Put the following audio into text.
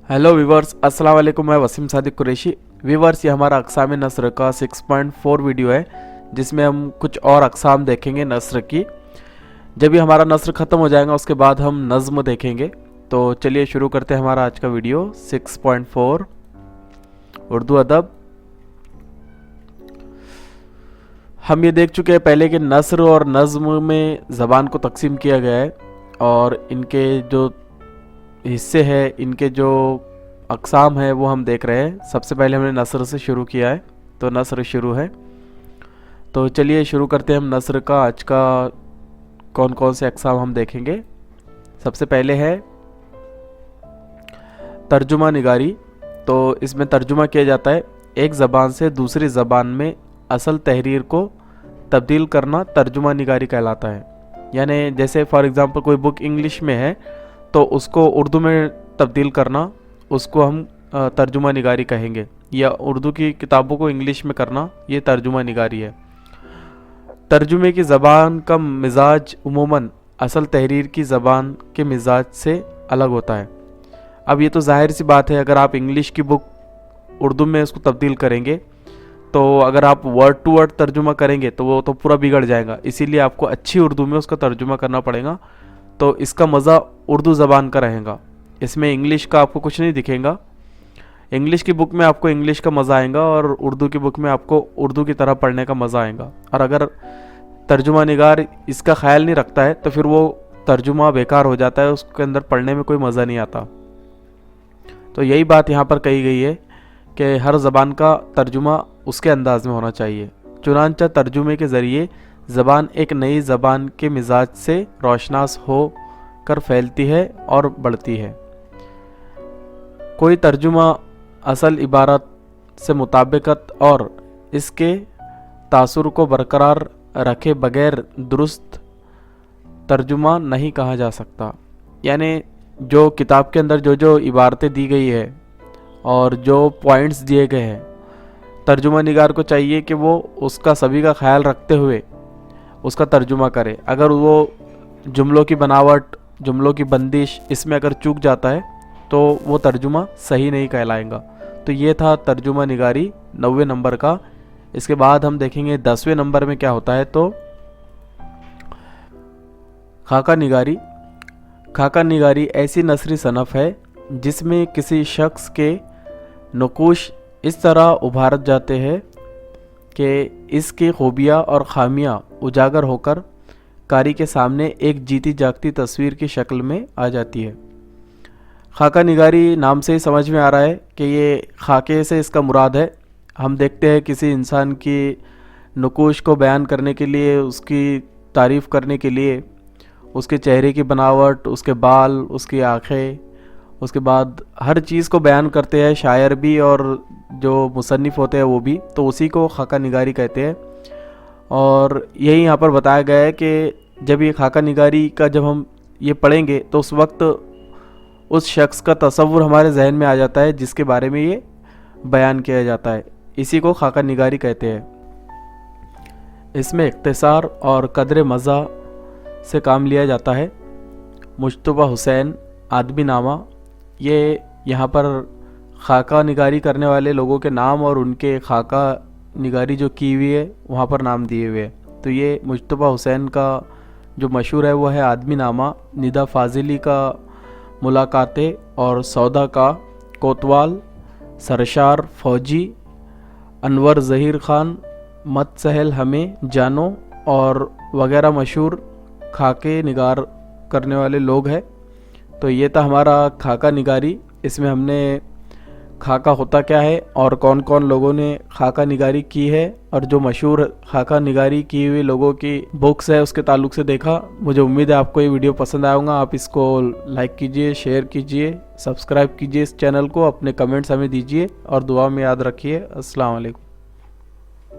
Hello viewers, अस्सलाम वालेकुम। मैं वसीम सादिक कुरैशी। वीवर्स, ये हमारा अक़साम नस्र का 6.4 वीडियो है जिसमें हम कुछ और अक़साम देखेंगे नस्र की। जब ये हमारा नस्र ख़त्म हो जाएगा उसके बाद हम नज़्म देखेंगे। तो चलिए शुरू करते हैं हमारा आज का वीडियो 6.4 उर्दू अदब। हम ये देख चुके हैं पहले कि नस्र और नज़्म में ज़बान को तकसीम किया गया है और इनके जो हिस्से हैं, इनके जो अक़साम है वो हम देख रहे हैं। सबसे पहले हमने नस्र से शुरू किया है, तो नस्र शुरू है। तो चलिए शुरू करते हैं हम नस्र का। आज का कौन कौन से अक़साम हम देखेंगे। सबसे पहले है तर्जुमा निगारी। तो इसमें तर्जुमा किया जाता है, एक ज़बान से दूसरी ज़बान में असल तहरीर को तब्दील करना तर्जुमा निगारी कहलाता है। यानी जैसे फॉर एग्ज़ाम्पल कोई बुक इंग्लिश में है तो उसको उर्दू में तब्दील करना, उसको हम तर्जुमा निगारी कहेंगे, या उर्दू की किताबों को इंग्लिश में करना, ये तर्जुमा निगारी है। तर्जुमे की ज़बान का मिजाज उमूमन असल तहरीर की ज़बान के मिजाज से अलग होता है। अब ये तो ज़ाहिर सी बात है, अगर आप इंग्लिश की बुक उर्दू में उसको तब्दील करेंगे तो अगर आप वर्ड टू वर्ड तर्जुमा करेंगे तो वो तो पूरा बिगड़ जाएगा। इसीलिए आपको अच्छी उर्दू में उसका तर्जुमा करना पड़ेगा, तो इसका मज़ा उर्दू ज़बान का रहेगा। इसमें इंग्लिश का आपको कुछ नहीं दिखेगा। इंग्लिश की बुक में आपको इंग्लिश का मज़ा आएगा और उर्दू की बुक में आपको उर्दू की तरह पढ़ने का मज़ा आएगा। और अगर तर्जुमा निगार इसका ख्याल नहीं रखता है तो फिर वो तर्जुमा बेकार हो जाता है, उसके अंदर पढ़ने में कोई मज़ा नहीं आता। तो यही बात यहाँ पर कही गई है कि हर ज़बान का तर्जुमा उसके अंदाज में होना चाहिए। चुनांचा तर्जुमे के ज़रिए ज़बान एक नई ज़बान के मिजाज से रोशनास हो कर फैलती है और बढ़ती है। कोई तर्जुमा असल इबारत से मुताबिकत और इसके तासुर को बरकरार रखे बगैर दुरुस्त तर्जुमा नहीं कहा जा सकता। यानी जो किताब के अंदर जो जो इबारतें दी गई है और जो पॉइंट्स दिए गए हैं, तर्जुमा निगार को चाहिए कि वो उसका सभी का ख्याल रखते हुए उसका तर्जुमा करे। अगर वो जुमलों की बनावट, जुमलों की बंदिश, इसमें अगर चूक जाता है तो वो तर्जुमा सही नहीं कहलाएगा। तो ये था तर्जुमा निगारी 90 नंबर का। इसके बाद हम देखेंगे 10वें नंबर में क्या होता है। तो खाका निगारी। खाका निगारी ऐसी नसरी सनफ़ है जिसमें किसी शख्स के नक़ूश इस तरह उभार जाते हैं कि इसकी खूबियाँ और ख़ामियाँ उजागर होकर कारी के सामने एक जीती जागती तस्वीर की शक्ल में आ जाती है। खाका निगारी नाम से ही समझ में आ रहा है कि ये खाके से इसका मुराद है। हम देखते हैं किसी इंसान की नक़ूश को बयान करने के लिए, उसकी तारीफ़ करने के लिए उसके चेहरे की बनावट, उसके बाल, उसकी आँखें, उसके बाद हर चीज़ को बयान करते हैं शायर भी और जो मुसन्निफ़ होते हैं वो भी। तो उसी को खाका निगारी कहते हैं। और यही यहाँ पर बताया गया है कि जब ये खाका निगारी का जब हम ये पढ़ेंगे तो उस वक्त उस शख्स का तसव्वुर हमारे जहन में आ जाता है जिसके बारे में ये बयान किया जाता है। इसी को खाका निगारी कहते हैं। इसमें इख्तिसार और कदर मज़ा से काम लिया जाता है। मुश्तबा हुसैन आदमी नामा, ये यहाँ पर खाका निगारी करने वाले लोगों के नाम और उनके खाका निगारी जो की हुई है वहाँ पर नाम दिए हुए हैं। तो ये मुश्तबा हुसैन का जो मशहूर है वो है आदमी नामा, निदा फाजिली का मुलाकातें और सौदा का कोतवाल, सरशार फौजी, अनवर ज़हीर ख़ान, मत सहल हमें जानो और वगैरह मशहूर खाके निगार करने वाले लोग हैं। तो ये था हमारा खाका निगारी। इसमें हमने खाका होता क्या है और कौन कौन लोगों ने खाका निगारी की है और जो मशहूर खाका निगारी की हुई लोगों की बुक्स है उसके ताल्लुक से देखा। मुझे उम्मीद है आपको ये वीडियो पसंद आया होगा। आप इसको लाइक कीजिए, शेयर कीजिए, सब्सक्राइब कीजिए इस चैनल को, अपने कमेंट्स हमें दीजिए और दुआ में याद रखिए। अस्सलाम वालेकुम।